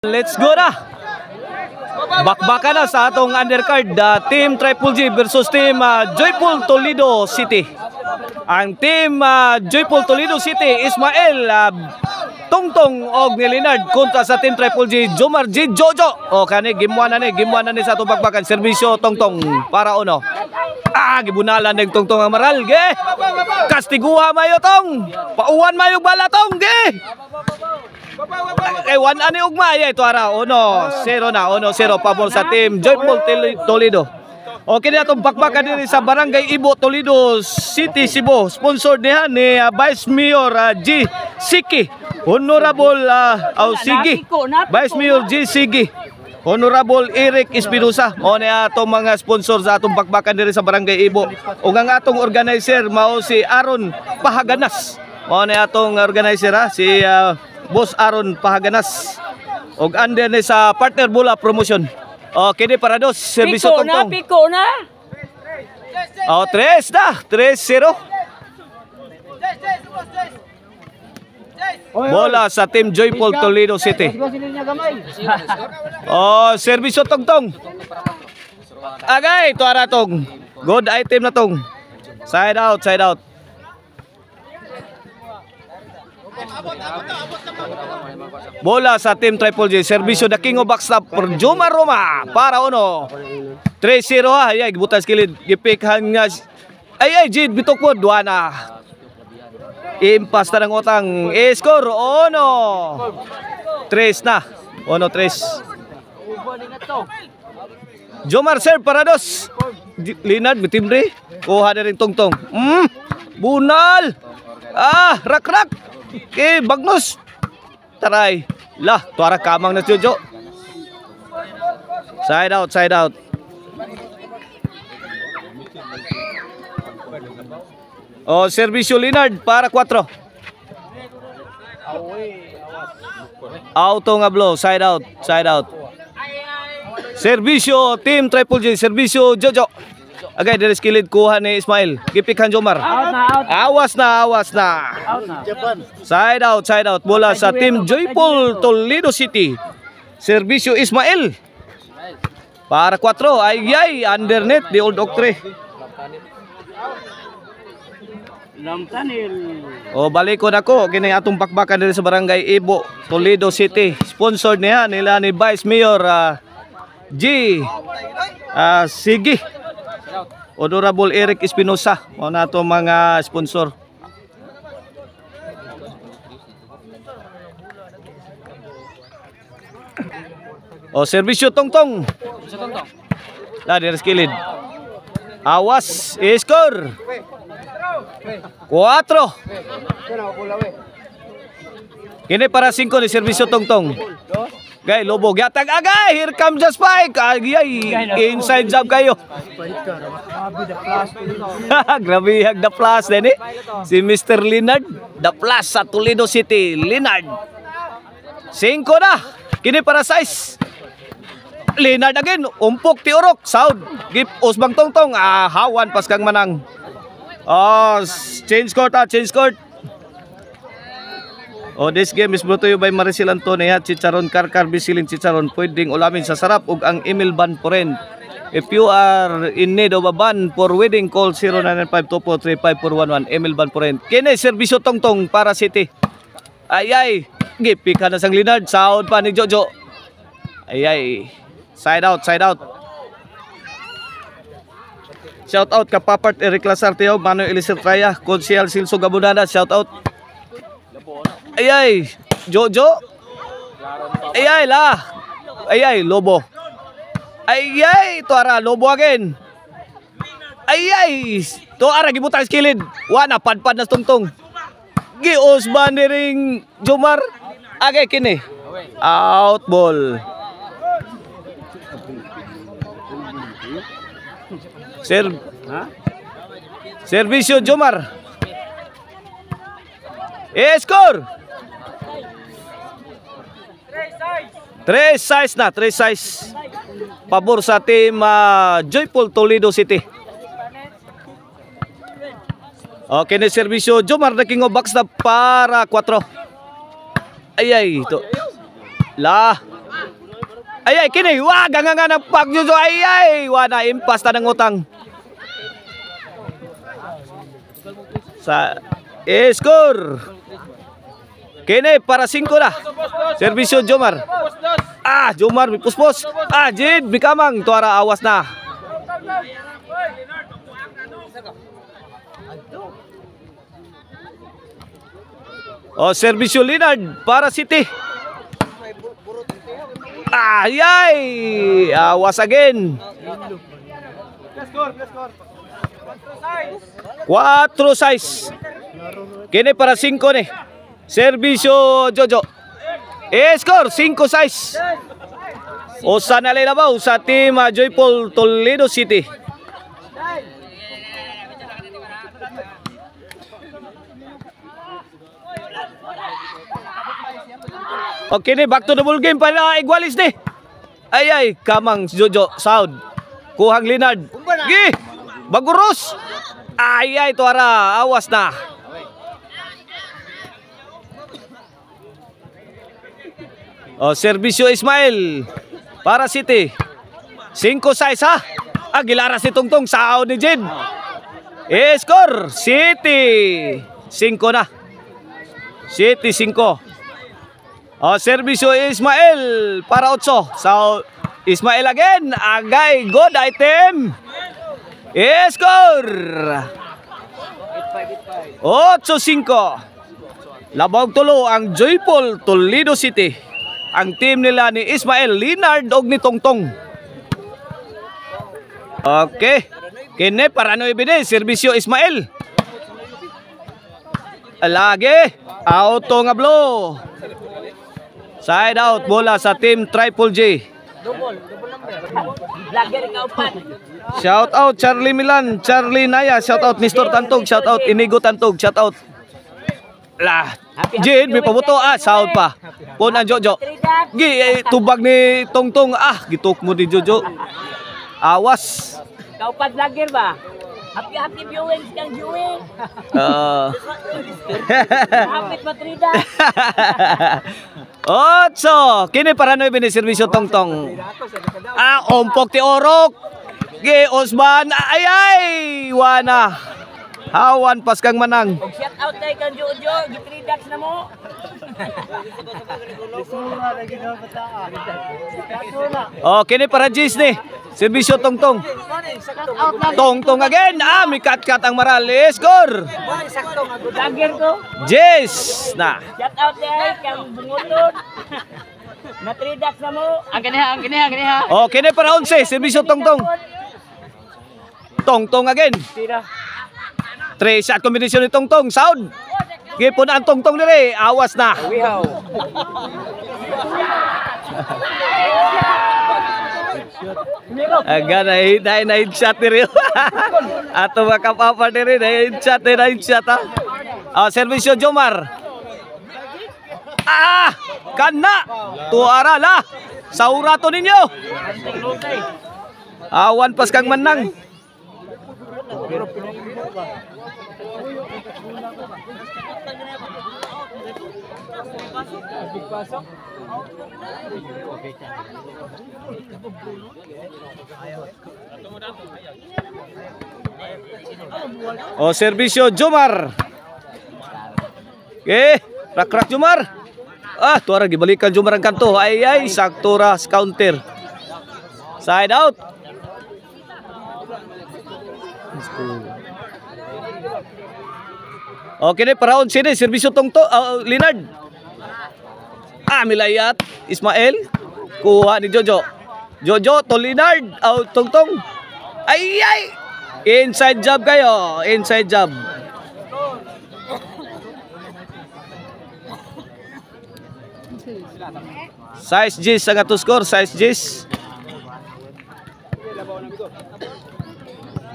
Let's go na! Bakbakan na sa atong undercard, Team Triple G versus Team Joyful Toledo City. Ang Team Joyful Toledo City, Ismael Tungtong og ni Leonard kontra sa Team Triple G, Jomar G Jojo. O kani gimwana ni sa atong bakbakan. Serbisyo Tungtong para uno. Gibunalan ng Tungtong ang maral, ge. Kastiguha mayo tong. Pauwan mayo bala tong, ge. Ewan ani ugma ay ito ara 1-0 na 1-0 pabor sa Team Joyful Toledo. Okay na itong bakbakan din sa Barangay Ibo, Toledo City, Cebu. Sponsored niya ni Vice Mayor G. Siki, Honorable Sigi, Vice Mayor G. Sigi, Honorable Eric Espinosa. O na itong mga sponsor sa atong bakbakan din sa Barangay Ibo. O nga atong organizer mao si Aaron Pahaganas. O na atong organizer si Boss Aaron Pahaganas. Og under ni sa Partner Bola Promotion. Okay ni para dos. Serbisyo Tungtong. Piko na. 3 na. 3-0. Bola sa Team Joyful Toledo City. Serbisyo Tungtong. Agay, ito ara tong. Good item na tong. Side out, side out. Bola sa Team Triple J. Serbisyo na king of backstop for Jomar Roma para 3-0 ha. Ay, gibutas kilid. Gipikhan nga. Ay, Jid, bitok po. Duana. Impas na ng utang. Score 3 na. 1-3. Jomar serve para dos. Linad, bitimbre. Kuha na rin Tungtong. Bunal. Rak-rak. Okay, bagnos. Taray. Lah, tuara kamang na Jojo. Side out, side out. Serbisyo Leonard para 4. Auto nga blow, side out, side out. Serbisyo Team Triple J, serbisyo Jojo. Agay, dari skilid kuha ni Ismail. Gipikhan Jomar. Awas na. Side out, side out. Bola sa Team Joyful Toledo City. Serbisyo Ismail. Para 4. Ay, undernet di Old Oak Tree. Balik ko na ko. Kini atong bakbakan diri sa Barangay Ibo, Toledo City. Sponsored niya nila ni Vice Mayor G. Sigi, Honorable Eric Espinosa. O na ito mga sponsor. Serbisyo Tungtong. Dari skilid. Awas, score. 4. Kini para 5 ni serbisyo Tungtong. Gay, lobo, gatag agay, here comes the spike. Agay, inside job kayo. Grabe hag the plus din eh. Si Mr. Leonard, the plus sa Toledo City, Leonard. 5 na. Kini para 6. Leonard again, umpok ti urok, sound. Gip usbang Tungtong, hawan pas kang manang. Change court. This game is brought to you by Maricel Antonia, Chicharon Karkar, Bisiling Chicharon. Pwedeng ulamin sa sarap ug ang email ban po rin. If you are in need of a ban for wedding, call 0995243541. Email ban po rin. Kini serbisyo Tungtong para City. Ay, gipika na sang Leonard. Sound pa ni Jojo. Ay. Side out. Shout out ka Papart Eric Lasarteo, Manuel Elisir Traya, Konsyal Silso Gabunada. Shout out. Ay, Jojo. Ay, Lobo. Ay, tuara, Lobo again. Ay, tuara, gibutan skilid. Wana, padpad na Tungtong. Gios ba ni ring Jomar? Agay, kini. Out ball. Serbisyo Jomar. Score. 3-6 na, 3-6. Pabor sa Team Joyful Toledo City. Okay na serbisyo Jomar na king of backstop para 4. Ay, ito. Ay, kini, wag nga ng pagjujo, ay, wana, impas na ng utang. Sa, score. Kini, para 5 na. Servisyo, Jomar. Jomar, puspos. Jid, bikamang, tuara, awas na. Servisyo, Linard, para City. Awas again. 4-6. Kini para 5 ni. Servisyo Jojo. Score 5-6. Usa na labaw sa team Joyful Toledo City. Okay ni, back to the ball game para Igualis ni. Ay, kamang Jojo, sound. Kuhang Linard. Gi! Baguros! Ay, tuara, awas na. Servisyo Ismail para City. 5-6 ha. Gilara si Tungtong, sound ni Jid. Score, City 5 na. City 5. Servisyo Ismail para 8. So, Ismail again. Agay, good item. Score 8-5. Labog tulo ang Joyful Toledo City. Ang team nila ni Ismail, Linard og ni Tongtong. Okay. Kine para 9 din. Servisyo Ismail. Lagi. Auto nga blow. Side out, bola sa team Triple J. Double number. Vlogger ka upat. Shout out Charlie Milan, Charlie Naya, shout out Nestor Tantog, shout out Inigo Tantog, shout out. Jid, may pabuto sound pa. Pon ang Jojo. Tubag ni Tongtong, gitok mo ni Jojo. Awas. Kaupat vlogger ba? Happy viewing kang viewing. Hapit matrida. 8. Kini para 9 ni servisyo Tongtong. Ompok ti Orok. Gi Osman. Ay, wana. Hawan pas kang manang. Shout out kay kang Jojo, gitridax na mo. Kini para Jis ni. Servisyo Tongtong. Tongtong again. May kat-kat ang maral. Score. Vlogger ko. Jis na. Shout out kay kang Bunguton. Natridax na mo. Ang ganiha. Kini para 11. Servisyo Tongtong. Tongtong again. 3 shot combination ni Tongtong. Sound. Gipon ang Tongtong dire. Awas na. Aga na headshot dire. Ato makapapa dire na headshot ha. Servisyo Jomar. Kana. Tuara la. Saura to ninyo. Awan pas kang manang. Servisyo Jomar. Rak Jomar. Tuara gibalikan Jomar ang kanto. Ay, saktura counter. Side out. Okay, para 11 servisyo Tongtong, Linard. Milayat Ismail. Kuha ni Jojo to Linard. Tongtong. Ay. Inside job kayo. Inside job. Size G's ang ato score. Size G's.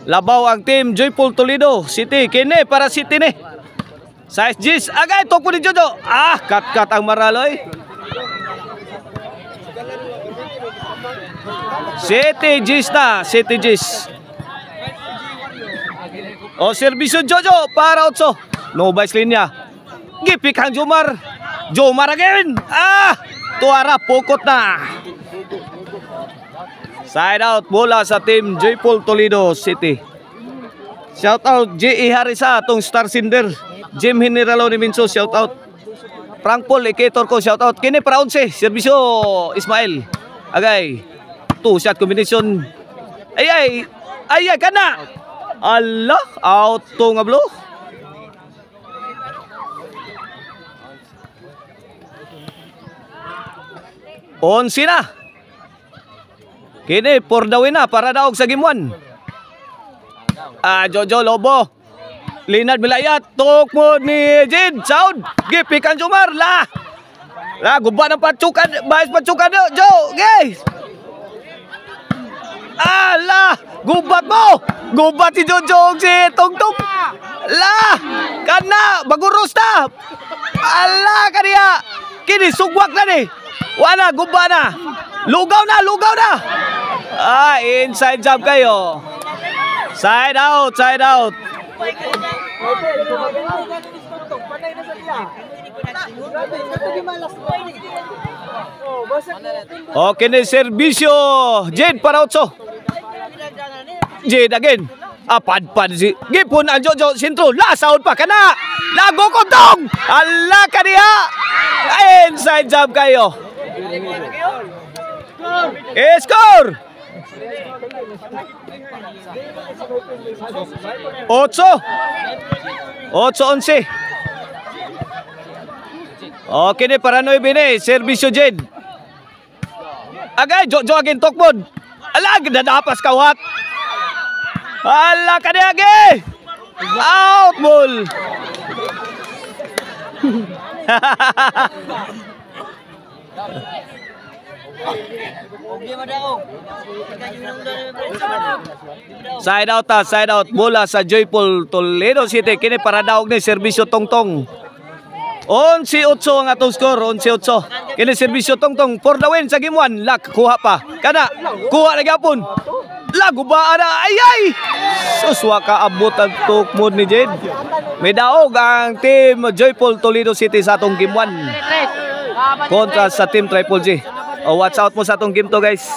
Labaw ang team Joyful Toledo City. Kini para City ni. Size G's. Agay, toko ni Jojo. Kat-kat ang maraloy. City G's na. City G's. Servisyo Jojo para 8. No vice linya. Gipik ang Jomar. Jomar again. Tuara, pukot na. Side out bola sa team Joyful Toledo City. Shout out J.E. Harisa atong Star Cinder. Jim Generalo ni Minso, shout out. Frank Paul Iketor ko, shout out. Kini para 11, serbisyo Ismail. Agay. 2 shot combination. Ay kana. Allah, out to nga blow. Onsi na. Kini for the win na para daog sa game 1. Jojo Lobo. Linard Milayat, tok mo ni Jid, sound, gipikan Jumar, la guba ng patsukan, bahis patsukan do, Jo, guys. Gubat mo, gubat si Jojo, si Tongtong, kana, baguros na, kaniya, kini sugwak na ni, wala, guba na, lugaw na, inside job kayo, side out, Okay na serbisyo Jade para 8. Jade again. Padpad si Gipon ang Jojo sentro. Sahod pa kana. Lago ko tong. Ala kaniya. Inside job kayo. Score. 8-11. Okay ni para 9 ni serbisyo Jed. Agay Jojo again tokmod. Ala gidadapas kawat. Ala kani agi. Out ball. Side out bola sa Joyful Toledo City. Kini para daog ni serbisyo Tongtong. 11-8 ang atong score, 11-8. Kini serbisyo Tongtong for the win sa game 1. Kuha pa. Kana, kuha na gyapon. Gubaan na. Suswa ka abot ang tukmod ni Jade. May daog ang team Joyful Toledo City sa atong game 1 kontra sa team Triple J. Watch out mo sa atong game to guys.